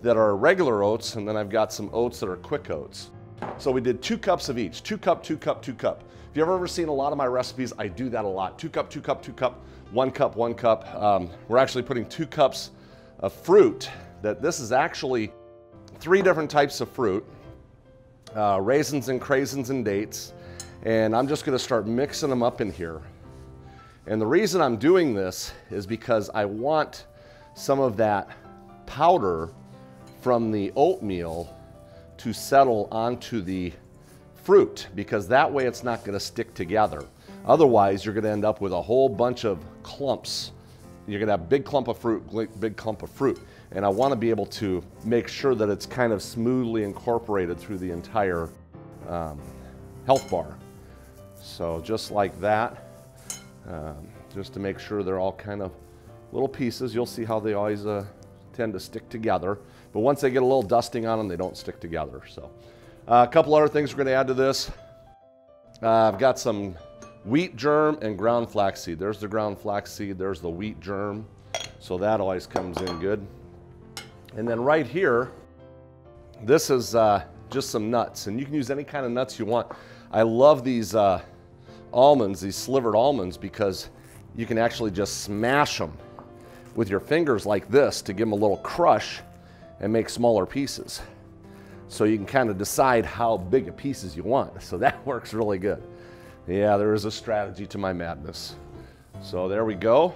that are regular oats, and then I've got some oats that are quick oats. So we did 2 cups of each, 2 cup, 2 cup, 2 cup. If you've ever seen a lot of my recipes, I do that a lot. 2 cup, 2 cup, 2 cup, 1 cup, 1 cup. We're actually putting 2 cups of fruit. This is actually 3 different types of fruit, raisins and craisins and dates. And I'm just gonna start mixing them up in here. And the reason I'm doing this is because I want some of that powder from the oatmeal to settle onto the fruit, because that way it's not gonna stick together. Otherwise, you're gonna end up with a whole bunch of clumps. You're gonna have a big clump of fruit, big clump of fruit. And I wanna be able to make sure that it's kind of smoothly incorporated through the entire health bar. So just like that, just to make sure they're all kind of little pieces. You'll see how they always tend to stick together. But once they get a little dusting on them, they don't stick together. So a couple other things we're gonna add to this. I've got some wheat germ and ground flaxseed. There's the ground flaxseed, there's the wheat germ. So that always comes in good. And then right here, this is just some nuts. And you can use any kind of nuts you want. I love these almonds, these slivered almonds, because you can actually just smash them with your fingers like this to give them a little crush and make smaller pieces. So you can kind of decide how big of pieces you want. So that works really good. Yeah, there is a strategy to my madness. So there we go.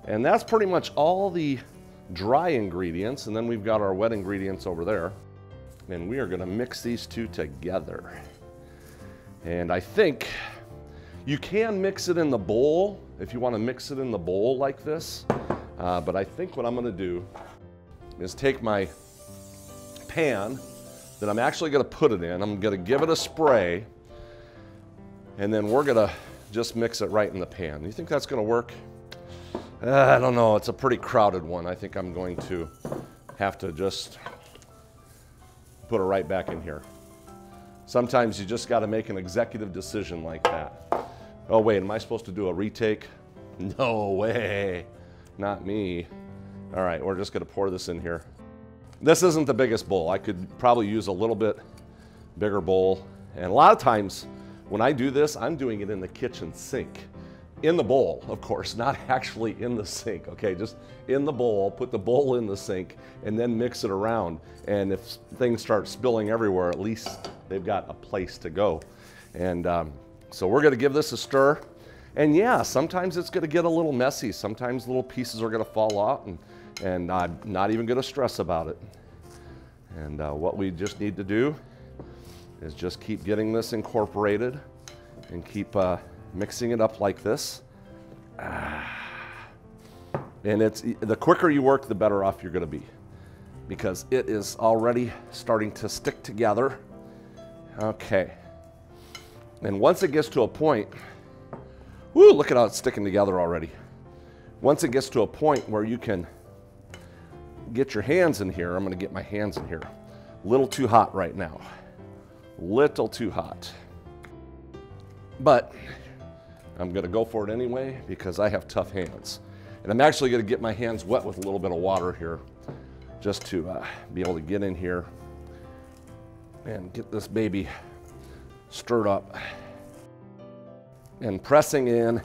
And that's pretty much all the dry ingredients. And then we've got our wet ingredients over there. And we are gonna mix these two together. And I think you can mix it in the bowl if you want to mix it in the bowl like this. But I think what I'm going to do is take my pan that I'm actually going to put it in. I'm going to give it a spray. And then we're going to just mix it right in the pan. You think that's going to work? I don't know. It's a pretty crowded one. I think I'm going to have to just put it right back in here. Sometimes you just got to make an executive decision like that. Oh wait, am I supposed to do a retake? No way, not me. All right, we're just gonna pour this in here. This isn't the biggest bowl. I could probably use a little bit bigger bowl. And a lot of times when I do this, I'm doing it in the kitchen sink. In the bowl, of course, not actually in the sink, okay? Just in the bowl, put the bowl in the sink, and then mix it around. And if things start spilling everywhere, at least they've got a place to go. And so we're gonna give this a stir. And yeah, sometimes it's gonna get a little messy. Sometimes little pieces are gonna fall out, and I'm not even gonna stress about it. And what we just need to do is just keep getting this incorporated and keep mixing it up like this. And the quicker you work, the better off you're gonna be, because it is already starting to stick together. Okay. And once it gets to a point, whoo, look at how it's sticking together already. Once it gets to a point where you can get your hands in here, I'm gonna get my hands in here. A little too hot right now. Little too hot. But I'm gonna go for it anyway because I have tough hands. And I'm actually gonna get my hands wet with a little bit of water here just to be able to get in here and get this baby stirred up. And pressing in,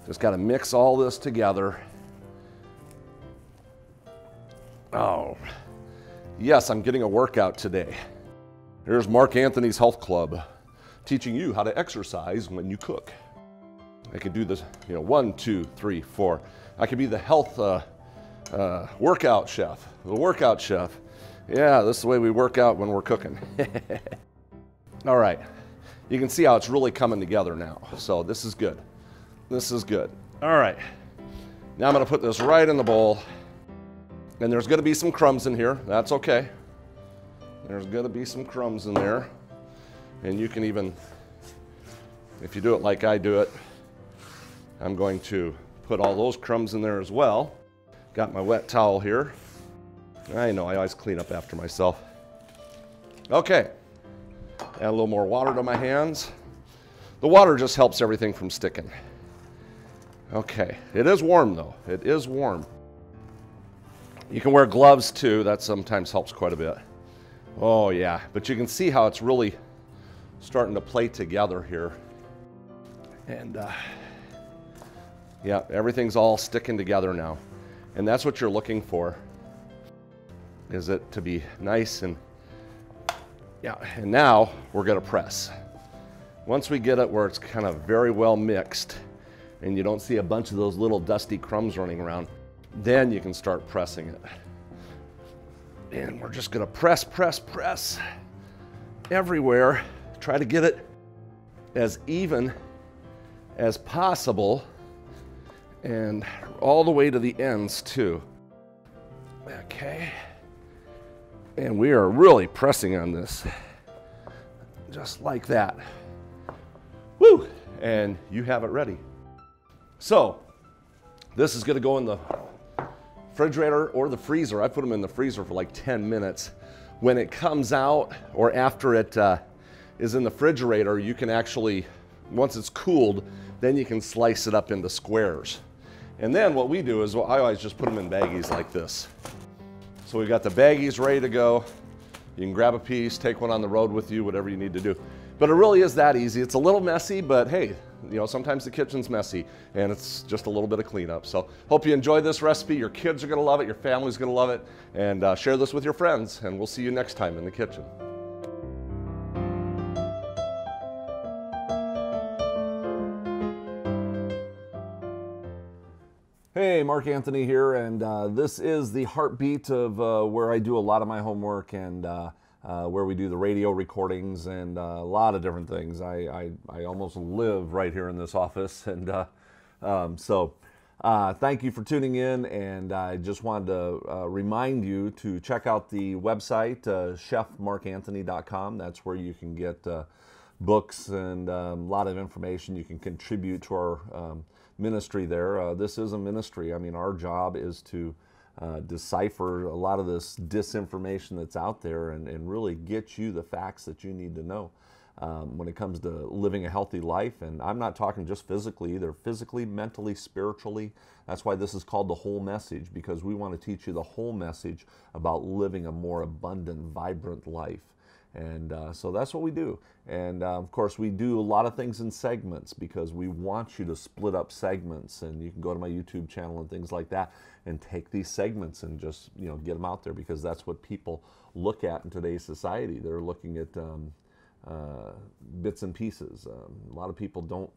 just gotta mix all this together. Oh, yes, I'm getting a workout today. Here's Mark Anthony's Health Club, teaching you how to exercise when you cook. I could do this, 1, 2, 3, 4. I could be the health workout chef, the workout chef. Yeah, this is the way we work out when we're cooking. All right, you can see how it's really coming together now. So this is good. This is good. All right, now I'm gonna put this right in the bowl. And there's gonna be some crumbs in here. That's okay. There's gonna be some crumbs in there. And you can even, if you do it like I do it, I'm going to put all those crumbs in there as well. Got my wet towel here. I know, I always clean up after myself. Okay, add a little more water to my hands. The water just helps everything from sticking. Okay, it is warm though, it is warm. You can wear gloves too, that sometimes helps quite a bit. Oh yeah, but you can see how it's really starting to play together here. And yeah, everything's all sticking together now. And that's what you're looking for, is it to be nice and, yeah, and now we're gonna press. Once we get it where it's kind of very well mixed and you don't see a bunch of those little dusty crumbs running around, then you can start pressing it. And we're just gonna press, press, press everywhere. Try to get it as even as possible and all the way to the ends too. Okay. And we are really pressing on this, just like that. Woo! And you have it ready. So, this is gonna go in the refrigerator or the freezer. I put them in the freezer for like 10 minutes. When it comes out or after it is in the refrigerator, you can actually, once it's cooled, then you can slice it up into squares. And then what we do is, well, I always just put them in baggies like this. So we've got the baggies ready to go. You can grab a piece, take one on the road with you, whatever you need to do. But it really is that easy. It's a little messy, but hey, sometimes the kitchen's messy and it's just a little bit of cleanup. So hope you enjoy this recipe. Your kids are gonna love it, your family's gonna love it, and share this with your friends, and we'll see you next time in the kitchen. Hey, Mark Anthony here, and this is the heartbeat of where I do a lot of my homework and where we do the radio recordings and a lot of different things. I almost live right here in this office, and so thank you for tuning in, and I just wanted to remind you to check out the website, chefmarkanthony.com. That's where you can get books and a lot of information. You can contribute to our ministry there. This is a ministry. I mean, our job is to decipher a lot of this disinformation that's out there and really get you the facts that you need to know when it comes to living a healthy life. And I'm not talking just physically either, physically, mentally, spiritually. That's why this is called the whole message, because we want to teach you the whole message about living a more abundant, vibrant life. And so that's what we do. And of course, we do a lot of things in segments because we want you to split up segments. And you can go to my YouTube channel and things like that and take these segments and just get them out there, because that's what people look at in today's society. They're looking at bits and pieces. A lot of people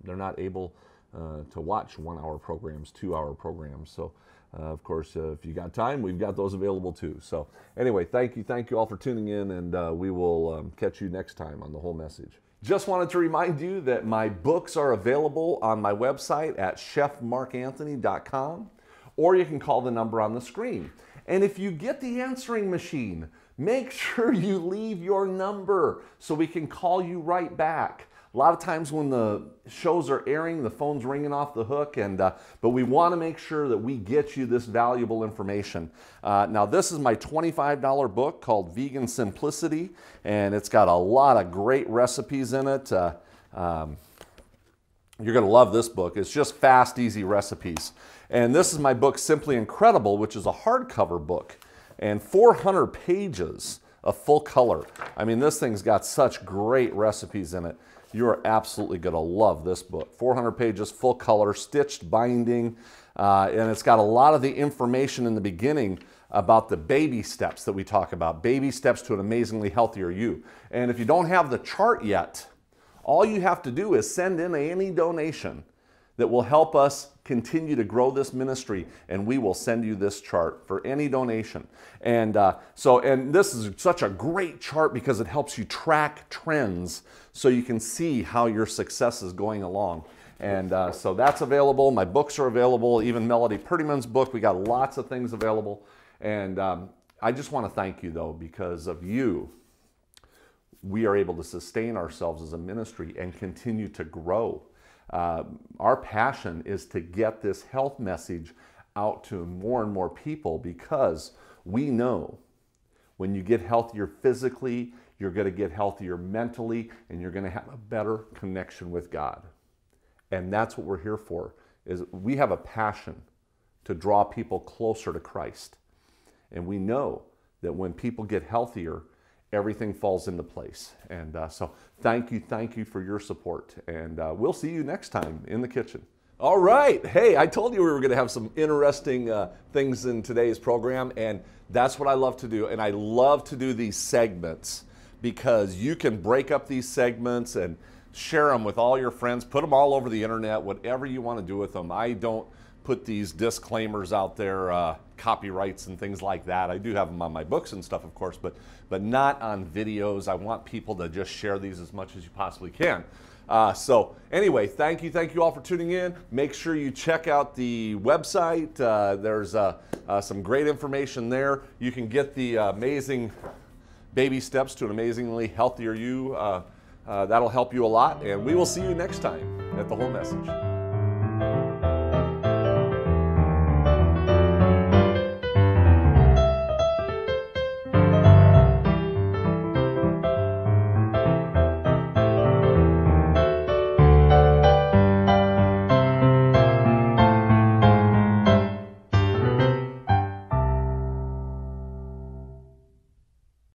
they're not able to watch 1 hour programs, 2 hour programs. So of course, if you got time, we've got those available too. So anyway, thank you all for tuning in, and we will catch you next time on The Whole Message. Just wanted to remind you that my books are available on my website at chefmarkanthony.com, or you can call the number on the screen. And if you get the answering machine, make sure you leave your number so we can call you right back. A lot of times when the shows are airing, the phone's ringing off the hook, but we want to make sure that we get you this valuable information. Now, this is my $25 book called Vegan Simplicity, and it's got a lot of great recipes in it. You're going to love this book. It's just fast, easy recipes. And this is my book, Simply Incredible, which is a hardcover book, and 400 pages of full color. I mean, this thing's got such great recipes in it. You are absolutely going to love this book. 400 pages, full color, stitched binding, and it's got a lot of the information in the beginning about the baby steps that we talk about, baby steps to an amazingly healthier you. And if you don't have the chart yet, all you have to do is send in any donation that will help us continue to grow this ministry, and we will send you this chart for any donation. And and this is such a great chart because it helps you track trends so you can see how your success is going along. And so that's available. My books are available, even Melody Perdyman's book. We got lots of things available. And I just want to thank you, though, because of you, we are able to sustain ourselves as a ministry and continue to grow. Our passion is to get this health message out to more and more people, because we know when you get healthier physically, you're going to get healthier mentally, and you're going to have a better connection with God. And that's what we're here for, is we have a passion to draw people closer to Christ. And we know that when people get healthier, everything falls into place. And so thank you for your support. And we'll see you next time in the kitchen. All right. Hey, I told you we were going to have some interesting things in today's program, and that's what I love to do. And I love to do these segments because you can break up these segments and share them with all your friends, put them all over the internet, whatever you want to do with them. I don't put these disclaimers out there, copyrights and things like that. I do have them on my books and stuff, of course, but not on videos. I want people to just share these as much as you possibly can. So anyway, thank you all for tuning in. Make sure you check out the website. There's some great information there. You can get the amazing baby steps to an amazingly healthier you. That'll help you a lot, and we will see you next time at The Whole Message.